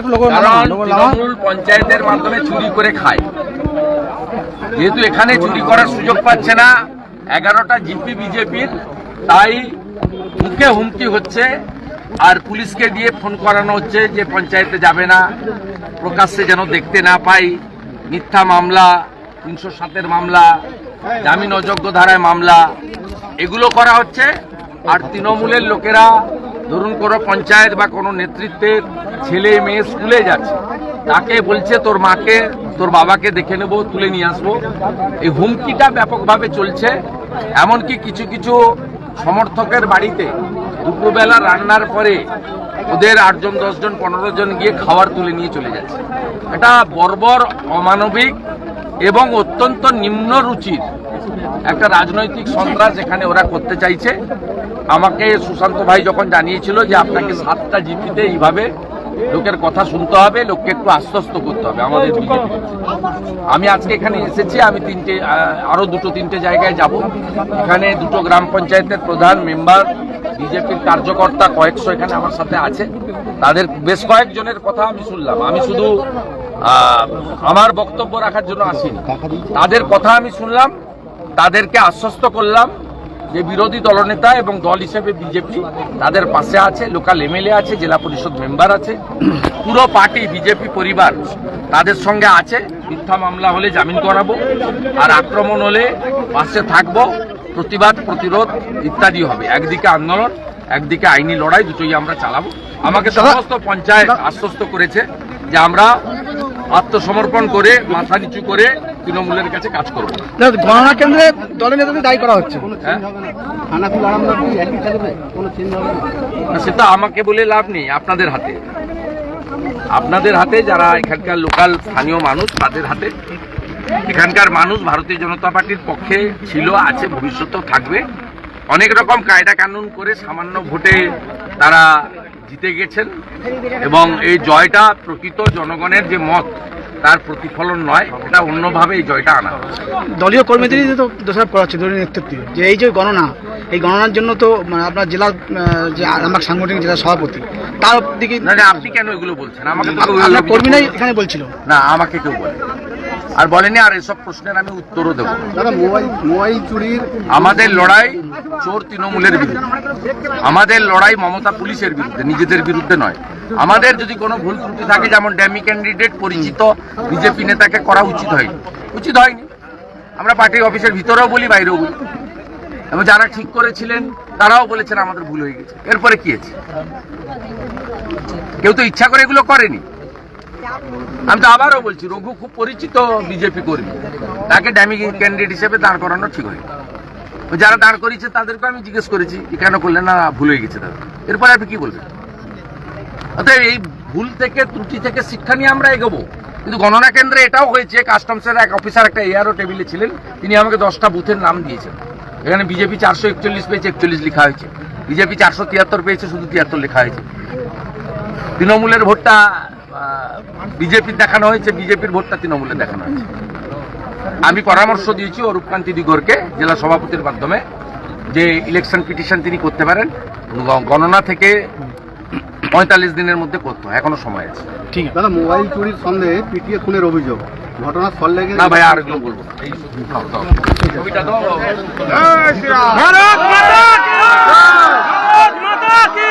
তৃণমূল পঞ্চায়েতের মাধ্যমে চুরি করে খায়, যেহেতু এখানে চুরি করার সুযোগ পাচ্ছে না 11টা জিপি বিজেপির, তাই মুখে হুমকি হচ্ছে আর পুলিশকে দিয়ে ফোন করানো হচ্ছে যে পঞ্চায়েতে যাবে না, প্রকাশ্যে যেন দেখতে না পাই। মিথ্যা মামলা, 307-এর মামলা, জামিন অযোগ্য ধারায় মামলা, এগুলো করা হচ্ছে। আর তৃণমূলের লোকেরা ধরুন কোনো পঞ্চায়েত বা কোনো নেতৃত্বের ছেলে মেয়ে স্কুলে যাচ্ছে, তাকে বলছে তোর মাকে তোর বাবাকে দেখে নেব, তুলে নিয়ে আসবো। এই হুমকিটা ব্যাপকভাবে চলছে। এমনকি কিছু কিছু সমর্থকের বাড়িতে দুপুরবেলা রান্নার পরে ওদের 8 জন 10 জন 15 জন গিয়ে খাবার তুলে নিয়ে চলে যাচ্ছে। এটা বর্বর, অমানবিক এবং অত্যন্ত নিম্ন রুচির একটা রাজনৈতিক সন্ত্রাস এখানে ওরা করতে চাইছে। আমাকে সুশান্ত ভাই যখন জানিয়েছিল যে আপনাকে 7টা জিপিতে এইভাবে লোকের কথা শুনতে হবে, লোককে একটু আশ্বস্ত করতে হবে আমাদের বিজেপি, আমি আজকে এখানে এসেছি। আমি আরো 2-3টে জায়গায় যাব। এখানে 2টো গ্রাম পঞ্চায়েতের প্রধান, মেম্বার, বিজেপির কার্যকর্তা কয়েকশো এখানে আমার সাথে আছে। তাদের বেশ কয়েকজনের কথা আমি শুনলাম। আমি শুধু আমার বক্তব্য রাখার জন্য আসিনি, তাদের কথা আমি শুনলাম, তাদেরকে আশ্বস্ত করলাম যে বিরোধী দলনেতা এবং দল হিসেবে বিজেপি তাদের পাশে আছে, লোকাল এমএলএ আছে, জেলা পরিষদ মেম্বার আছে, পুরো পার্টি বিজেপি পরিবার তাদের সঙ্গে আছে। মিথ্যা মামলা হলে জামিন করাবো, আর আক্রমণ হলে পাশে থাকবো, প্রতিবাদ প্রতিরোধ ইত্যাদি হবে। একদিকে আন্দোলন, একদিকে আইনি লড়াই, দুটোই আমরা চালাবো। আমাকে সমস্ত পঞ্চায়েত আশ্বস্ত করেছে যে আমরা আত্মসমর্পণ করে মাথা নিচু করে তৃণমূলের কাছে কাজ করবো। গণনা কেন্দ্রে দলের নেতাদের দায়ী করা হচ্ছে, সেটা আমাকে বলে লাভ নেই, আপনাদের হাতে, আপনাদের হাতে, যারা এখানকার লোকাল স্থানীয় মানুষ তাদের হাতে। এখানকার মানুষ ভারতীয় জনতা পার্টির পক্ষে ছিল, আছে, ভবিষ্যতেও থাকবে। অনেক রকম কায়দা কানুন করে সামান্য ভোটে তারা জিতে গেছেন এবং এই জয়টা প্রকৃত জনগণের যে মত তার প্রতিফলন নয়, এটা অন্যভাবে এই জয়টা আনা হয়েছে। দলীয় কর্মীদেরই তো দোষারোপ করা হচ্ছে দলীয় নেতৃত্বে, যে এই যে গণনা, এই গণনার জন্য তো আপনার জেলার যে আমার সাংগঠনিক জেলা সভাপতি তার দিকে। আপনি কেন এগুলো বলছেন? আমাকে আপনার কর্মীরাই এখানে বলছিল না, আমাকে কেউ বলে আর বলেনি। আর এসব প্রশ্নের আমি উত্তরও দেবো। মোবাইল চুরির আমাদের লড়াই চোর তৃণমূলের বিরুদ্ধে, আমাদের লড়াই মমতা পুলিশের বিরুদ্ধে, নিজেদের বিরুদ্ধে নয়। আমাদের যদি কোনো ভুল ত্রুটি থাকে, যেমন ড্যামি ক্যান্ডিডেট পরিচিত বিজেপি নেতাকে করা উচিত হয়নি, আমরা পার্টি অফিসের ভিতরেও বলি, বাইরেও বলি, এবং যারা ঠিক করেছিলেন তারাও বলেছেন আমাদের ভুল হয়ে গেছে। এরপরে কি আছে? কেউ তো ইচ্ছা করে এগুলো করেনি। আমি তো আবারও বলছি, রঘু খুব পরিচিত বিজেপি কর্মী, তাকে ড্যামি ক্যান্ডিডেট হিসেবে দাঁড় করানো ঠিক হয়নি। যারা দাঁড় করিয়েছে তাদেরকে আমি জিজ্ঞেস করেছি কেন করলেন না, ভুল হয়ে গেছে তাদের। এরপরে আপনি কি বলবেন? অতএব এই ভুল থেকে, ত্রুটি থেকে শিক্ষা নিয়ে আমরা এগোবো। কিন্তু গণনা কেন্দ্রে এটাও হয়েছে, কাস্টমসের এক অফিসার একটা এআরও টেবিলে ছিলেন, তিনি আমাকে 10টা বুথের নাম দিয়েছেন। এখানে বিজেপি 441 পেয়েছে, 41 লেখা হয়েছে। বিজেপি 473 পেয়েছে, শুধু 73 লেখা হয়েছে। তৃণমূলের ভোটটা বিজেপির দেখানো হয়েছে, বিজেপির ভোটটা তৃণমূলের দেখানো হয়েছে। আমি পরামর্শ দিয়েছি অরূপকান্তি দিগরকে জেলা সভাপতির মাধ্যমে যে ইলেকশন পিটিশন তিনি করতে পারেন, গণনা থেকে 45 দিনের মধ্যে করতে হয়, এখনো সময় আছে। ঠিক আছে দাদা, মোবাইল চুরির সন্দেহে পিটিয়ে খুনের অভিযোগ, ঘটনার ফল লেগে না ভাই, আর এগুলো বলবো না। এই ছবিটা দাও। ভারত মাতা কি!